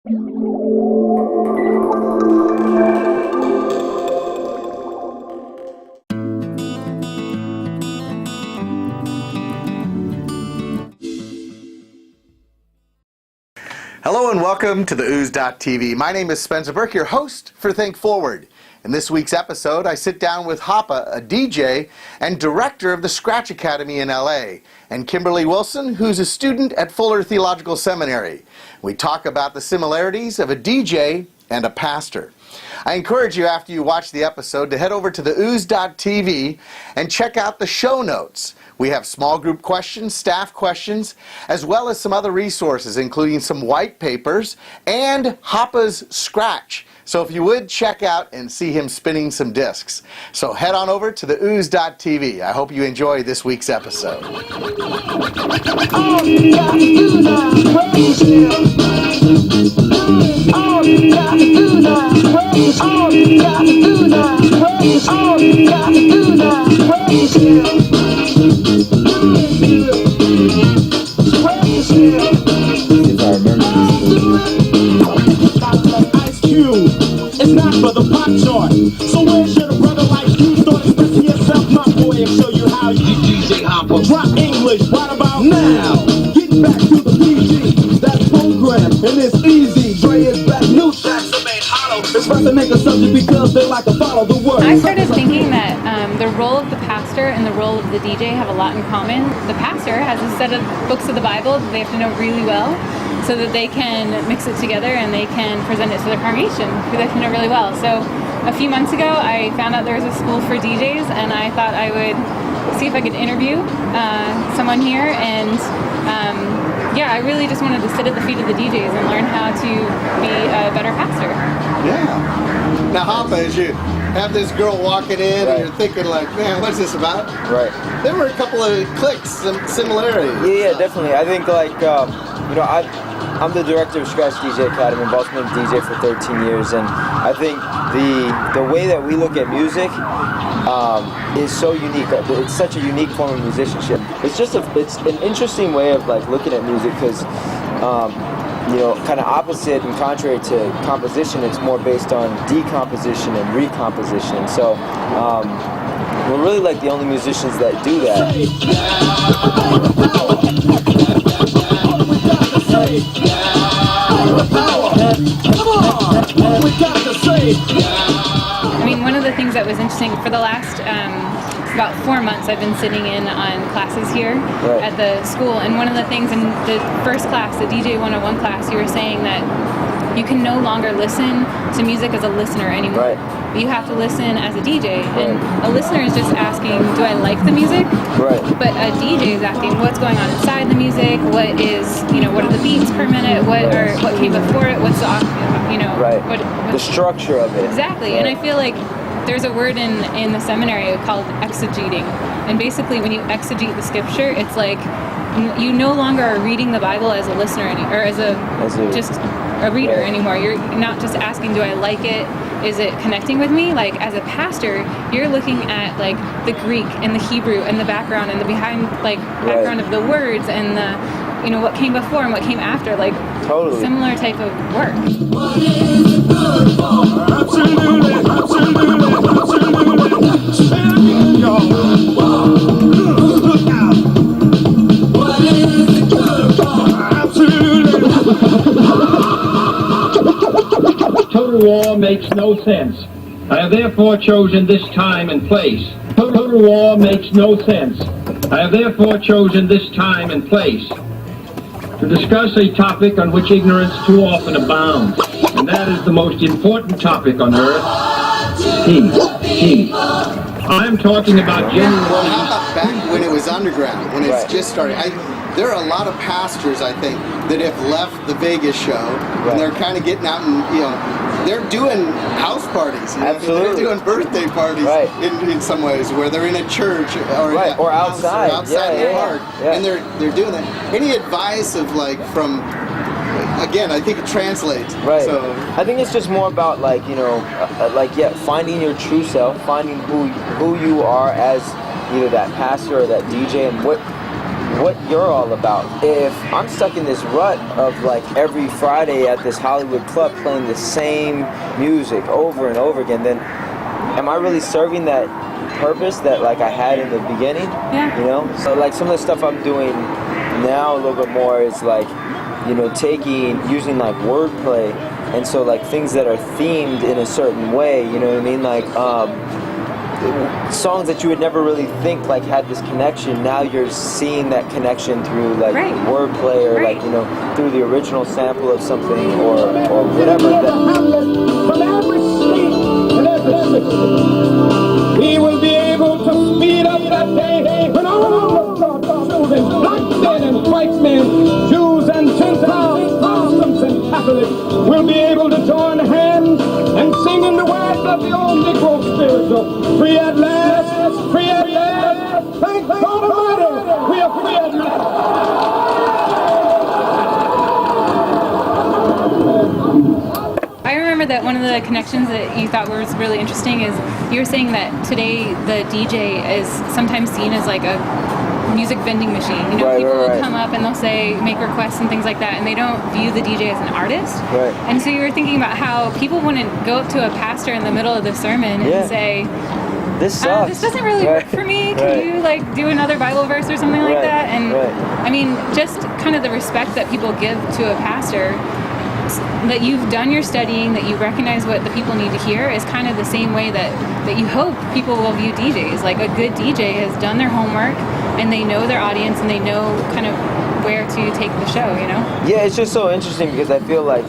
Hello and welcome to the ooze.tv. My name is Spencer Burke, your host for ThinkFwd. In this week's episode, I sit down with Â Hapa, a DJ and director of the Scratch Academy in LA, and Kimberly Wilson, who's a student at Fuller Theological Seminary. We talk about the similarities of a DJ and a pastor. I encourage you, after you watch the episode, to head over to the ooze.tv and check out the show notes. We have small group questions, staff questions, as well as some other resources, including some white papers and Â Hapa's Scratch. So if you would, check out and see him spinning some discs. So head on over to the ooze.tv. I hope you enjoy this week's episode. It's not for the pop chart. So where should a brother like you start expressing yourself, my boy, and show you how you DJ Hopper. Drop English right about now. Get back to the PG. That program, and it's easy. Dre is back, new tracks are made hollow. It's about to make a subject because they like to follow the word. I started thinking that the role of the pastor and the role of the DJ have a lot in common. The pastor has a set of books of the Bible that they have to know really well, so that they can mix it together and they can present it to their congregation, who they can know really well. So a few months ago, I found out there was a school for DJs, and I thought I would see if I could interview someone here. And yeah, I really just wanted to sit at the feet of the DJs and learn how to be a better pastor. Yeah. Now, Â Hapa, as you have this girl walking in, and you're thinking like, man, what's this about? Right. There were a couple of clicks, some similarities. Yeah, definitely. I think like, you know, I'm the director of Scratch DJ Academy. I've also been a DJ for 13 years, and I think the way that we look at music is so unique. It's such a unique form of musicianship. It's just it's an interesting way of like looking at music because, you know, kind of opposite and contrary to composition, it's more based on decomposition and recomposition. So we're really like the only musicians that do that. I mean, one of the things that was interesting for the last about 4 months, I've been sitting in on classes here at the school, and one of the things in the first class, the DJ.Ã class, you were saying that you can no longer listen to music as a listener anymore. You have to listen as a DJ, and a listener is just asking, do I like the music? But a DJ is asking, what's going on inside the music? What is, you know, what are the beats per minute? What came before it? What's the, you know, the structure of it. Exactly, and I feel like there's a word in the seminary called exegeting, and basically when you exegete the scripture, it's like you no longer are reading the Bible as a listener or as just a reader anymore. You're not just asking, do I like it? Is it connecting with me? Like as a pastor, you're looking at like the Greek and the Hebrew and the background and the background of the words and the, you know, what came before and what came after, like similar type of work. What is it good for? Absolutely, absolutely, absolutely. Look out. What is it good for? Absolutely. Total war makes no sense. I have therefore chosen this time and place. Total war makes no sense. I have therefore chosen this time and place to discuss a topic on which ignorance too often abounds, and that is the most important topic on earth, peace. I'm talking about genuine... Well, how about back when it was underground, when it's just started? There are a lot of pastors, I think, that have left the Vegas show, and they're kind of getting out and, you know, they're doing house parties. You know? They're doing birthday parties in some ways, where they're in a church or outside, the park, and they're doing that. Any advice of like from? Again, I think it translates. So I think it's just more about like, you know, finding your true self, finding who you are as either that pastor or that DJ, and what what you're all about. If I'm stuck in this rut of like every Friday at this Hollywood club playing the same music over and over again, then am I really serving that purpose that like I had in the beginning? Yeah. You know? So like some of the stuff I'm doing now a little bit more is like, you know, using like wordplay, and so like things that are themed in a certain way, you know what I mean? Like songs that you would never really think like had this connection, now you're seeing that connection through like wordplay or like, you know, through the original sample of something or whatever. From every state and every city, we will be able to speed up that day when all of God's children, black men and white men, Jews and Gentiles, Muslims and Catholics, will be able to join hands and sing in the words of the old Negro spiritual. Free at last, free at last, thank God Almighty, we are free at last. I remember that one of the connections that you thought was really interesting is you were saying that today the DJ is sometimes seen as like a music vending machine. You know, people will come up and they'll say, make requests and things like that, and they don't view the DJ as an artist. Right. And so you were thinking about how people wouldn't go up to a pastor in the middle of the sermon and say, this sucks. This doesn't really work for me. Can you like do another Bible verse or something like that? And I mean, just kind of the respect that people give to a pastor, that you've done your studying, that you recognize what the people need to hear, is kind of the same way that you hope people will view DJs. Like a good DJ has done their homework and they know their audience and they know kind of where to take the show, you know? Yeah, it's just so interesting because I feel like,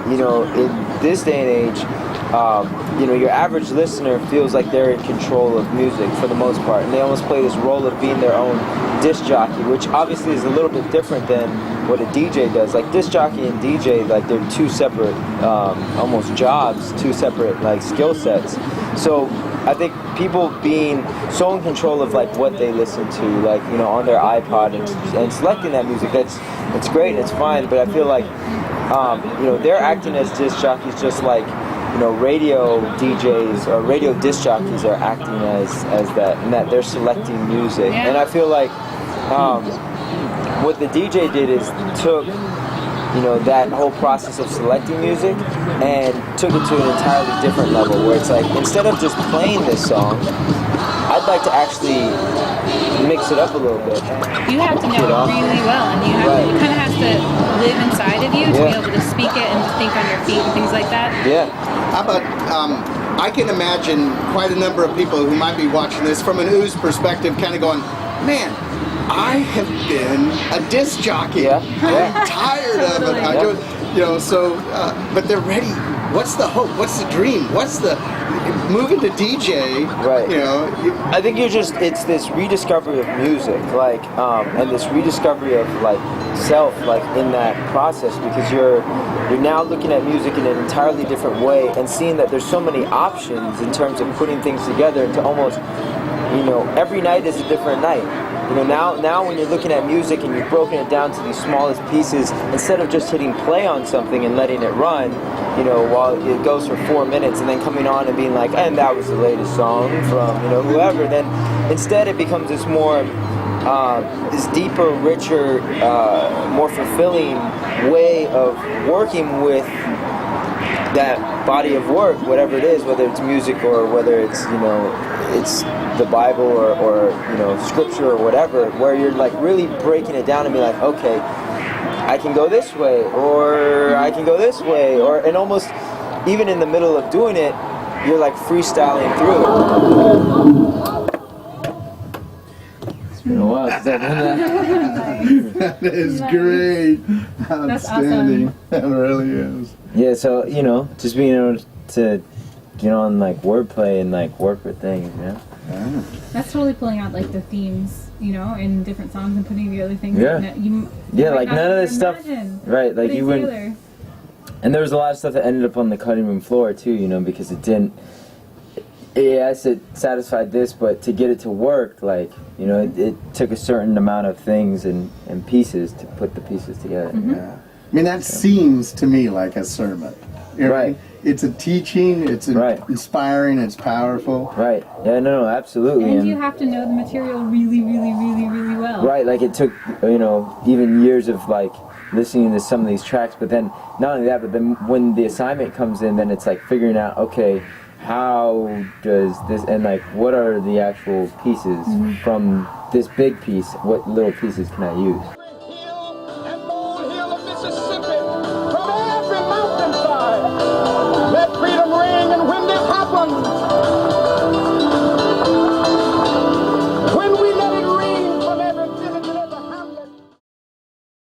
you know, in this day and age, you know, your average listener feels like they're in control of music for the most part, and they almost play this role of being their own disc jockey, which obviously is a little bit different than what a DJ does. Like disc jockey and DJ, like they're two separate, almost jobs, two separate like skill sets. So I think people being so in control of like what they listen to, like, you know, on their iPod and selecting that music, it's great, it's fine, but I feel like, you know, they're acting as disc jockeys just like, you know, radio DJs or radio disc jockeys are acting as that, and that they're selecting music. Yeah. And I feel like what the DJ did is took, you know, that whole process of selecting music and took it to an entirely different level, where it's like, instead of just playing this song, I'd like to actually mix it up a little bit. You have to know it really well, and you have it kind of has to live inside of you to be able to speak it and to think on your feet and things like that. Yeah. How about, I can imagine quite a number of people who might be watching this from an ooze perspective kind of going, man, I have been a disc jockey. I'm tired of it. I do, you know, so, but they're ready. What's the hope? What's the dream? What's the moving to DJ? Right. You know, I think it's this rediscovery of music, like, and this rediscovery of like self, like in that process, because you're now looking at music in an entirely different way and seeing that there's so many options in terms of putting things together into almost, you know, every night is a different night. You know, now when you're looking at music and you've broken it down to these smallest pieces, instead of just hitting play on something and letting it run, you know, while it goes for 4 minutes and then coming on and being like, and that was the latest song from, you know, whoever, then instead it becomes this more, this deeper, richer, more fulfilling way of working with that body of work, whatever it is, whether it's music or whether it's, you know, it's the Bible or you know, scripture or whatever, where you're like really breaking it down and be like, okay, I can go this way, or I can go this way, and almost even in the middle of doing it, you're like freestyling through it. It's been a while since I've done that. that is great. That's Outstanding. awesome. That really is. Yeah, so, you know, just being able to get on like wordplay and like work with things, you know? That's totally pulling out like the themes, you know, in different songs and putting together things. Yeah. That you Like none of this stuff, right? Like you wouldn't. Together. And there was a lot of stuff that ended up on the cutting room floor too, you know, because it didn't. Yes, it satisfied this, but to get it to work, like, you know, it took a certain amount of things and pieces to put the pieces together. Yeah. I mean, that seems to me like a sermon. You know, Right. it's a teaching, it's inspiring, it's powerful. Right. Yeah, no, absolutely. And you have to know the material really, really, really, really well. Right, like it took, you know, even years of like listening to some of these tracks, but then not only that, but then when the assignment comes in, then it's like figuring out, okay, how does this, and like what are the actual pieces from this big piece, what little pieces can I use?